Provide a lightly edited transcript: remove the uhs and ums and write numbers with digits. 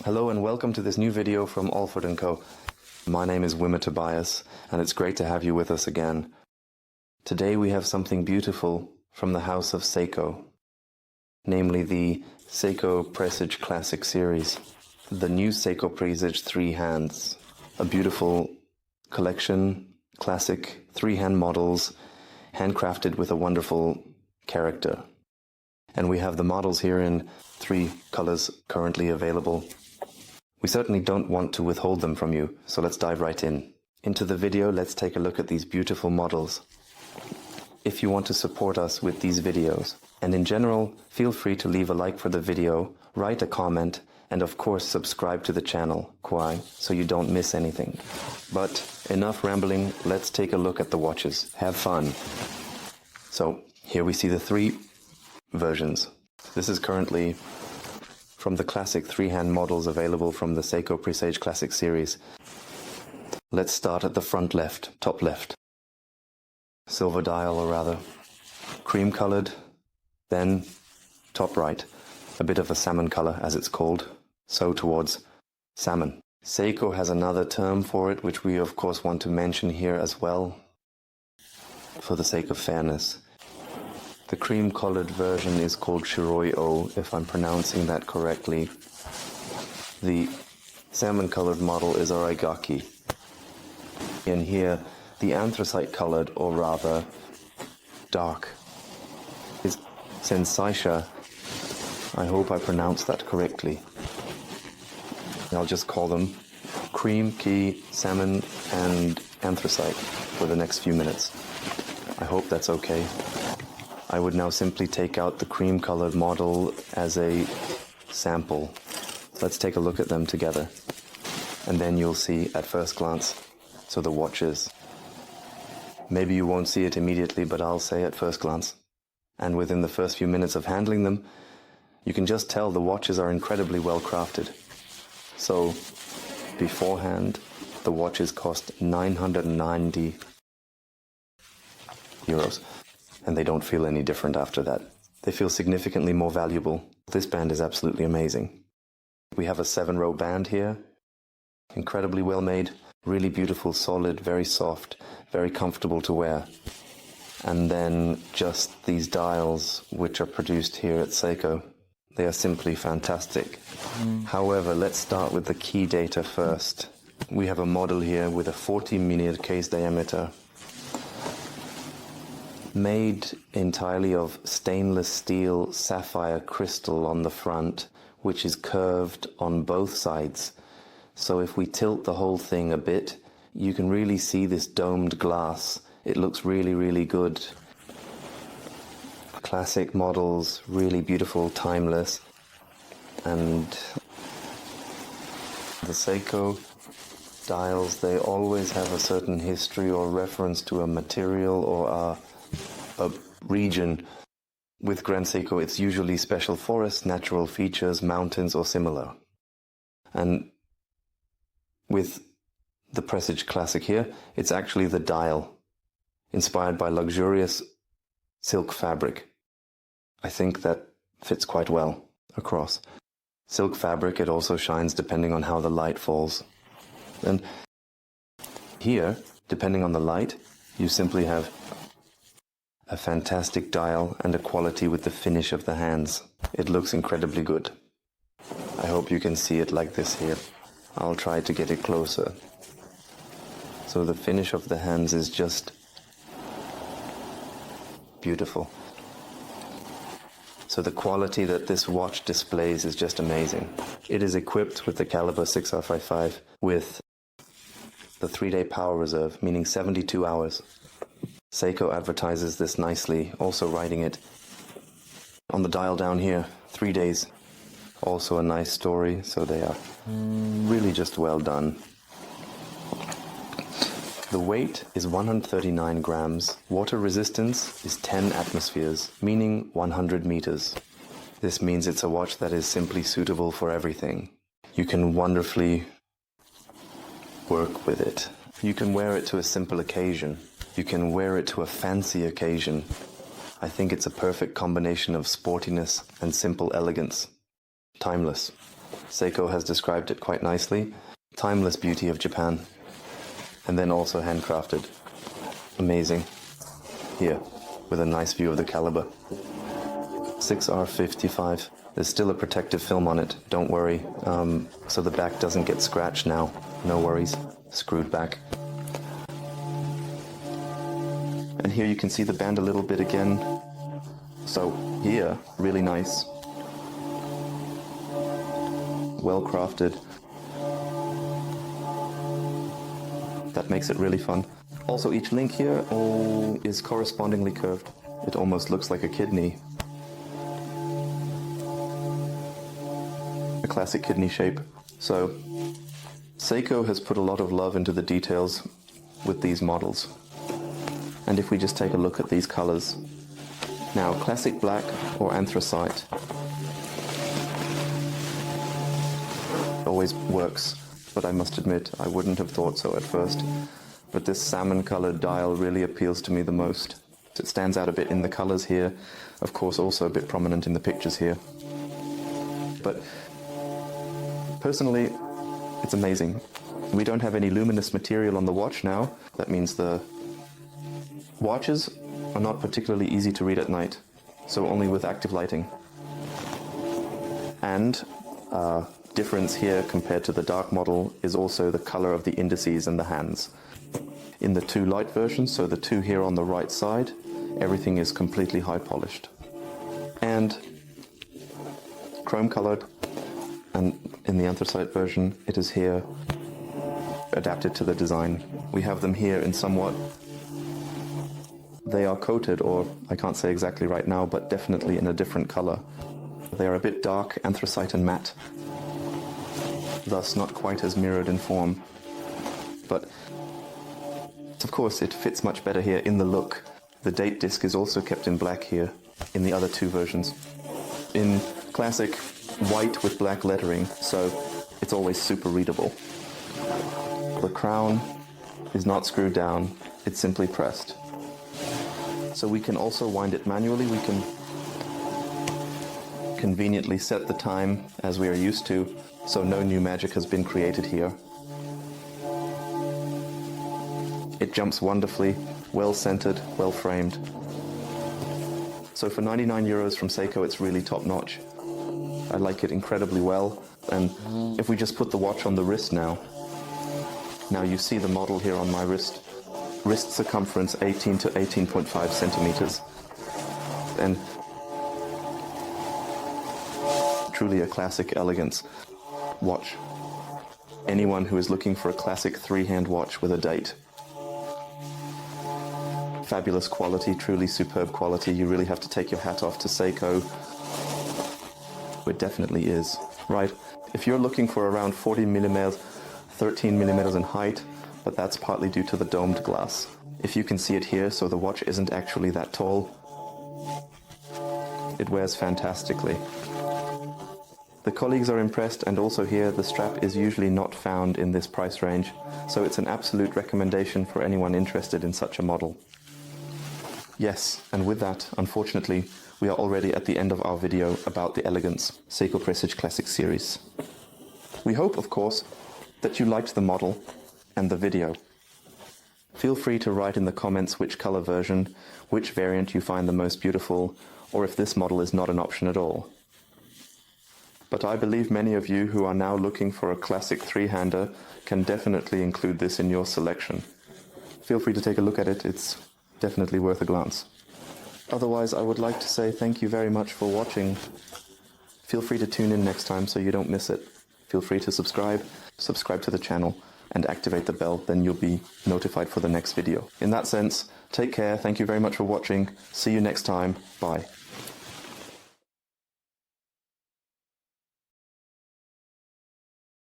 Hello and welcome to this new video from Olfert&Co. My name is Wimmer Tobias and it's great to have you with us again. Today we have something beautiful from the house of Seiko, namely the Seiko Presage Classic Series, the new Seiko Presage 3 hands, a beautiful collection, classic 3-hand models, handcrafted with a wonderful character. And we have the models here in 3 colors currently available. We certainly don't want to withhold them from you, so let's dive right in. Into the video, let's take a look at these beautiful models. If you want to support us with these videos, and in general, feel free to leave a like for the video, write a comment, and of course subscribe to the channel, so you don't miss anything. But enough rambling, let's take a look at the watches. Have fun! So, here we see the 3 versions. This is currently from the classic 3-hand models available from the Seiko Presage Classic Series. Let's start at the front left, top left. Silver dial, or rather, cream colored, then top right, a bit of a salmon color as it's called, so towards salmon. Seiko has another term for it, which we of course want to mention here as well, for the sake of fairness. The cream-colored version is called Shiroi-O, if I'm pronouncing that correctly. The salmon-colored model is Araigaki. And here, the anthracite-colored, or rather, dark, is Sensaisha. I hope I pronounced that correctly. I'll just call them cream, key, salmon, and anthracite for the next few minutes. I hope that's okay. I would now simply take out the cream-colored model as a sample. Let's take a look at them together. And then you'll see at first glance, so the watches. Maybe you won't see it immediately, but I'll say at first glance. And within the first few minutes of handling them, you can just tell the watches are incredibly well crafted. So, beforehand, the watches cost 990 euros. And they don't feel any different after that. They feel significantly more valuable. This band is absolutely amazing. We have a 7-row band here. Incredibly well made, really beautiful, solid, very soft, very comfortable to wear. And then just these dials, which are produced here at Seiko. They are simply fantastic. However, let's start with the key data first. We have a model here with a 40mm case diameter, made entirely of stainless steel sapphire crystal on the front, which is curved on both sides. So if we tilt the whole thing a bit, you can really see this domed glass. It looks really, really good. Classic models, really beautiful, timeless. And the Seiko dials, they always have a certain history or reference to a material or a region. With Grand Seiko, it's usually special forests, natural features, mountains, or similar. And with the Presage Classic here, it's actually the dial, inspired by luxurious silk fabric. I think that fits quite well across. Silk fabric, it also shines depending on how the light falls. And here, depending on the light, you simply have a fantastic dial and a quality with the finish of the hands. It looks incredibly good. I hope you can see it like this here. I'll try to get it closer. So the finish of the hands is just beautiful. So the quality that this watch displays is just amazing. It is equipped with the caliber 6R55 with the 3-day power reserve, meaning 72 hours. Seiko advertises this nicely, also writing it on the dial down here, 3 days. Also a nice story, so they are really just well done. The weight is 139 grams. Water resistance is 10 atmospheres, meaning 100 meters. This means it's a watch that is simply suitable for everything. You can wonderfully work with it. You can wear it to a simple occasion. You can wear it to a fancy occasion. I think it's a perfect combination of sportiness and simple elegance. Timeless. Seiko has described it quite nicely. Timeless beauty of Japan. And then also handcrafted. Amazing. Here, with a nice view of the caliber. 6R55. There's still a protective film on it, don't worry. So the back doesn't get scratched now. No worries. Screwed back. And here you can see the band a little bit again. So here, really nice. Well crafted. That makes it really fun. Also, each link here is correspondingly curved. It almost looks like a kidney. A classic kidney shape. So, Seiko has put a lot of love into the details with these models. And if we just take a look at these colors. Now, classic black or anthracite always works, but I must admit I wouldn't have thought so at first. But this salmon-colored dial really appeals to me the most. It stands out a bit in the colors here, of course also a bit prominent in the pictures here. But personally, it's amazing. We don't have any luminous material on the watch now. That means the watches are not particularly easy to read at night, so only with active lighting. And difference here compared to the dark model is also the color of the indices and the hands. In the two light versions, so the two here on the right side, everything is completely high polished. And chrome colored, and in the anthracite version, it is here adapted to the design. We have them here in somewhat, they are coated, or I can't say exactly right now, but definitely in a different color. They are a bit dark, anthracite and matte, thus not quite as mirrored in form. But of course it fits much better here in the look. The date disc is also kept in black here, in the other two versions. In classic, white with black lettering, so it's always super readable. The crown is not screwed down, it's simply pressed. So we can also wind it manually. We can conveniently set the time as we are used to, so no new magic has been created here. It jumps wonderfully, well centered, well framed. So for 99 euros from Seiko, it's really top notch. I like it incredibly well. And if we just put the watch on the wrist now you see the model here on my wrist. Wrist circumference 18 to 18.5 centimeters. And truly a classic elegance watch. Anyone who is looking for a classic three-hand watch with a date. Fabulous quality, truly superb quality. You really have to take your hat off to Seiko. It definitely is. Right, if you're looking for around 40 millimeters, 13 millimeters in height, but that's partly due to the domed glass. If you can see it here, so the watch isn't actually that tall. It wears fantastically. The colleagues are impressed, and also here the strap is usually not found in this price range, so it's an absolute recommendation for anyone interested in such a model. Yes, and with that, unfortunately, we are already at the end of our video about the Elegance Seiko Presage Classic Series. We hope, of course, that you liked the model and the video. Feel free to write in the comments which color version, which variant you find the most beautiful, or if this model is not an option at all. But I believe many of you who are now looking for a classic three-hander can definitely include this in your selection. Feel free to take a look at it, it's definitely worth a glance. Otherwise, I would like to say thank you very much for watching. Feel free to tune in next time so you don't miss it. Feel free to subscribe to the channel, and activate the bell, then you'll be notified for the next video. In that sense, take care, thank you very much for watching, see you next time, bye.